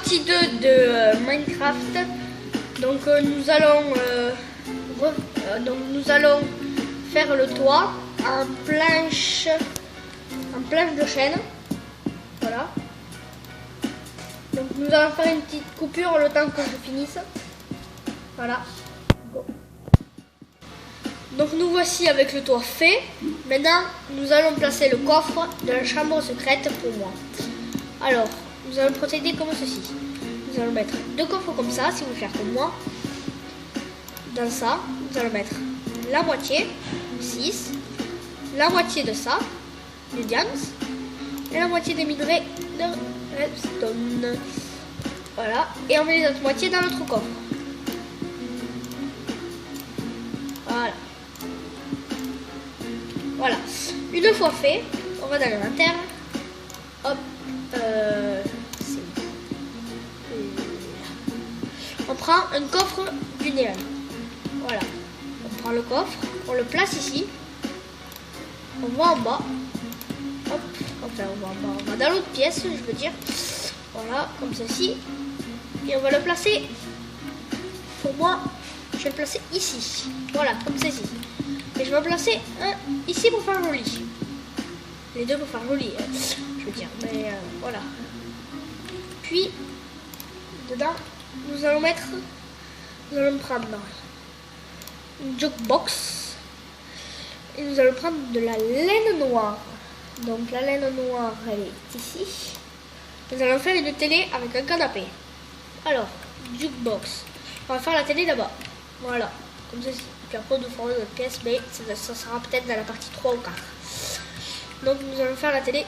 partie 2 de Minecraft. Donc nous allons faire le toit en planche de chêne. Voilà. Donc nous allons faire une petite coupure le temps que je finisse. Voilà. Go. Donc nous voici avec le toit fait. Maintenant nous allons placer le coffre de la chambre secrète pour moi. Alors nous allons procéder comme ceci. Nous allons mettre 2 coffres comme ça, si vous voulez faire comme moi. Dans ça, nous allons mettre la moitié, 6, la moitié de ça, du diams, et la moitié des minerais de redstone. Voilà, et on met les autres moitiés dans notre coffre. Voilà. Voilà. Une fois fait, on va dans l'inventaire. Hop. On prend un coffre du néon. Voilà. On prend le coffre, on le place ici. On va en bas. Hop. Enfin, on va en bas. On va dans l'autre pièce, je veux dire. Voilà, comme ceci. Et on va le placer. Pour moi, je vais le placer ici. Voilà, comme ceci. Et je vais placer un ici pour faire joli. Les deux pour faire joli, je veux dire. Mais voilà. Puis, dedans, nous allons prendre une jukebox. Et nous allons prendre de la laine noire. Donc la laine noire, elle est ici. Nous allons faire une télé avec un canapé. Alors, jukebox. On va faire la télé d'abord. Voilà, comme ceci. Puis après, nous ferons notre pièce, mais ça sera peut-être dans la partie 3 ou 4. Donc, nous allons faire la télé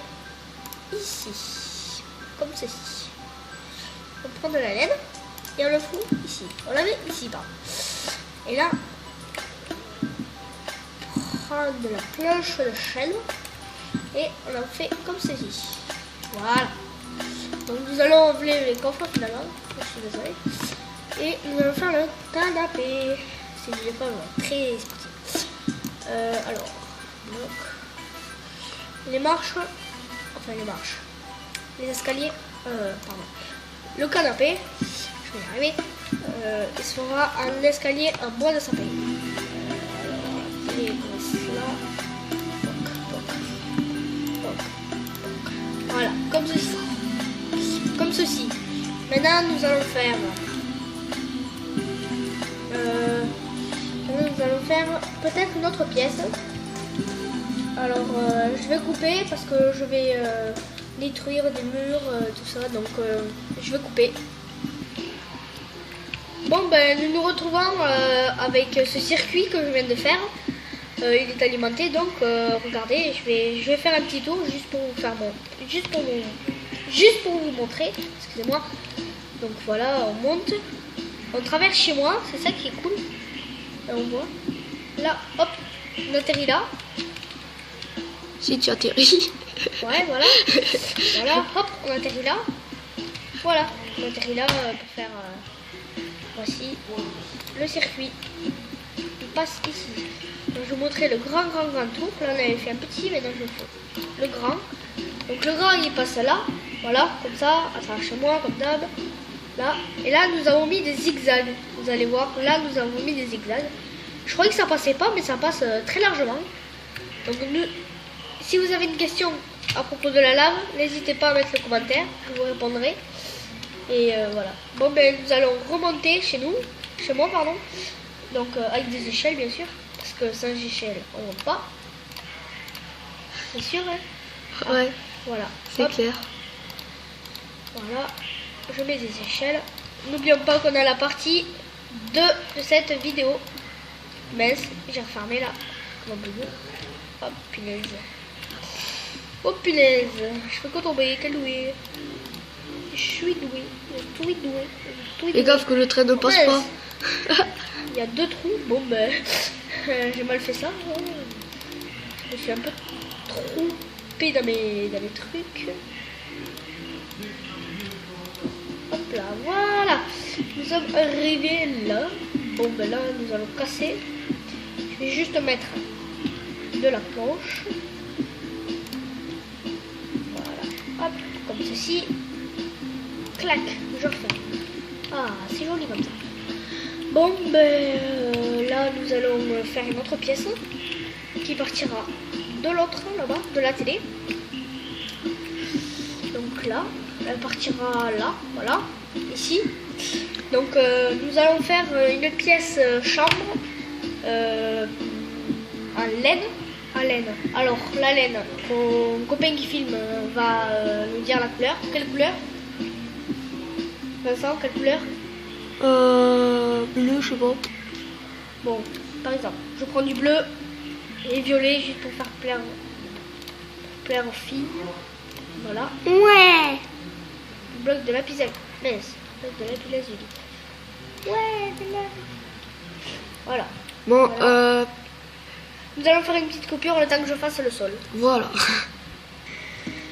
ici. Comme ceci. On prend de la laine et on le fout ici. On la met ici, pardon. Et là, on prend de la planche de chêne et on en fait comme ceci. Voilà. Donc, nous allons enlever les coffres finalement. Je suis désolée. Et nous allons faire le canapé. Si je n'ai pas très sportif. Alors, donc, les marches, les escaliers, pardon. Le canapé, je vais y arriver, il se fera un escalier en bois de sapin. Et cela, voilà, comme ceci. Comme ceci. Maintenant, nous allons faire. Nous allons faire peut-être une autre pièce. Alors je vais couper parce que je vais détruire des murs, tout ça, donc je vais couper. Bon ben nous nous retrouvons avec ce circuit que je viens de faire. Il est alimenté, donc regardez, je vais faire un petit tour juste pour vous faire juste pour vous montrer. Excusez-moi. Donc voilà, on monte. On traverse chez moi, c'est ça qui est cool. Là on voit. Là, hop, on atterrit là. Si tu atterris. Ouais, voilà. Voilà, hop, on atterrit là. Voilà, on atterrit là pour faire... voici le circuit. Il passe ici. Donc je vous montrer le grand tour. Là on avait fait un petit, maintenant je fais le grand. Donc le grand il passe là. Voilà, comme ça, à travers chez moi, comme d'hab. Là. Et là nous avons mis des zigzags. Vous allez voir, là nous avons mis des zigzags. Je croyais que ça passait pas, mais ça passe très largement. Donc si vous avez une question à propos de la lave, n'hésitez pas à mettre le commentaire, je vous répondrai. Et voilà. Bon ben nous allons remonter chez moi pardon. Donc avec des échelles bien sûr, parce que sans échelle on monte pas. C'est sûr hein. Ouais. Voilà. C'est clair. Voilà. Je mets des échelles. N'oublions pas qu'on a la partie 2 de cette vidéo. Mince, j'ai refermé là. Comme un boubou. Hop, punaise. Oh punaise. Je fais que tomber, quel doué. Je suis doué. Je suis doué. Et gaffe que le train ne passe pas. Il y a 2 trous. Bon ben, j'ai mal fait ça. Je me suis un peu trompé dans mes trucs. Hop là, voilà. Nous sommes arrivés là. Bon ben là, nous allons casser. Je vais juste mettre de la planche. Voilà. Hop, comme ceci. clac, je refais. Ah, c'est joli comme ça. Bon, ben là, nous allons faire une autre pièce qui partira de l'autre, là-bas, de la télé. Donc là, elle partira là, voilà, ici. Donc nous allons faire une pièce chambre en laine. Alors la laine, mon copain qui filme va nous dire la couleur. Quelle couleur? Vincent, quelle couleur? Bleu, je sais pas. Bon, par exemple, je prends du bleu et violet juste pour faire plaire aux filles. Voilà. Ouais. Bloc de lapis lazuli. Bloc de lapis lazuli. Ouais, c'est là. Voilà. Bon, Voilà. Nous allons faire une petite coupure le temps que je fasse le sol. voilà.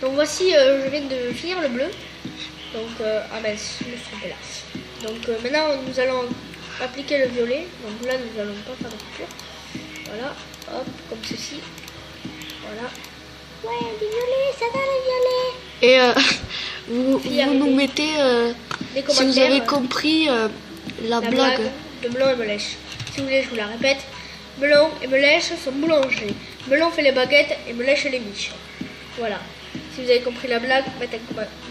Donc voici, je viens de finir le bleu. Donc, ah mince, je me suis trompée là. Donc maintenant, nous allons appliquer le violet. Donc là, nous allons pas faire de coupure. Voilà, hop, comme ceci. Voilà. Ouais, du violet, ça va le violet. Et vous nous mettez, Les si vous commentaires, avez compris, la blague. de Melon et Melèche. Si vous voulez, je vous la répète. Melon et Melèche sont boulangers. Melon fait les baguettes et Melèche les miches. Voilà. Si vous avez compris la blague,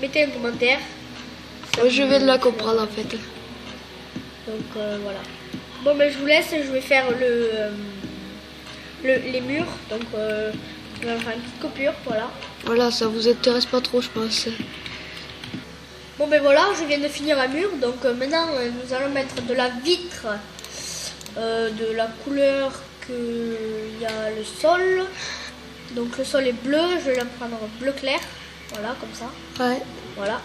mettez un commentaire. Je vais de la comprendre en fait. Donc voilà. Bon, mais je vous laisse. Je vais faire les murs. Donc on va faire une petite coupure. Voilà. Voilà, ça vous intéresse pas trop, je pense. Bon, ben voilà, je viens de finir un mur. Donc maintenant, nous allons mettre de la vitre de la couleur qu'il y a le sol. Donc le sol est bleu. Je vais la prendre bleu clair. Voilà, comme ça. Ouais. Voilà.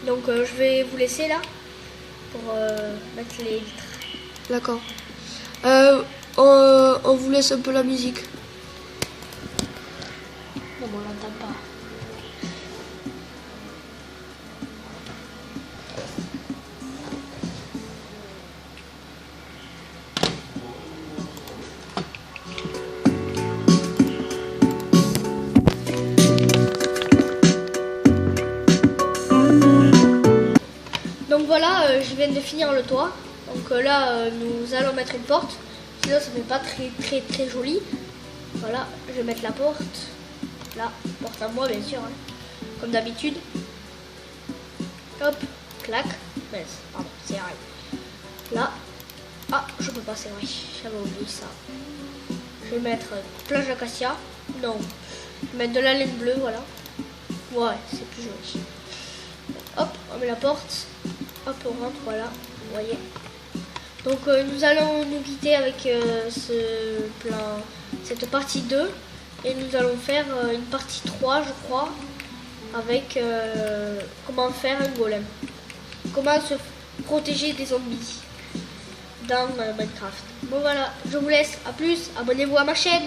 Donc je vais vous laisser là pour mettre les vitres. D'accord. On vous laisse un peu la musique. Non, on l'entend pas. Donc voilà, je viens de finir le toit. Donc là, nous allons mettre une porte. Sinon, ça fait pas très joli. Voilà, je vais mettre la porte. Là, porte à moi, bien sûr, hein, comme d'habitude. Hop, clac. Mince, pardon, c'est vrai. Là. Ah, je peux pas, c'est vrai. J'avais oublié ça. Je vais mettre plage d'acacia. Non. Je vais mettre de la laine bleue, voilà. Ouais, c'est plus joli. Hop, on met la porte. Hop, on rentre, voilà. Vous voyez. Donc nous allons nous quitter avec cette partie 2. Et nous allons faire une partie 3, je crois, avec comment faire un golem. Comment se protéger des zombies dans Minecraft. Bon voilà, je vous laisse, à plus, abonnez-vous à ma chaîne.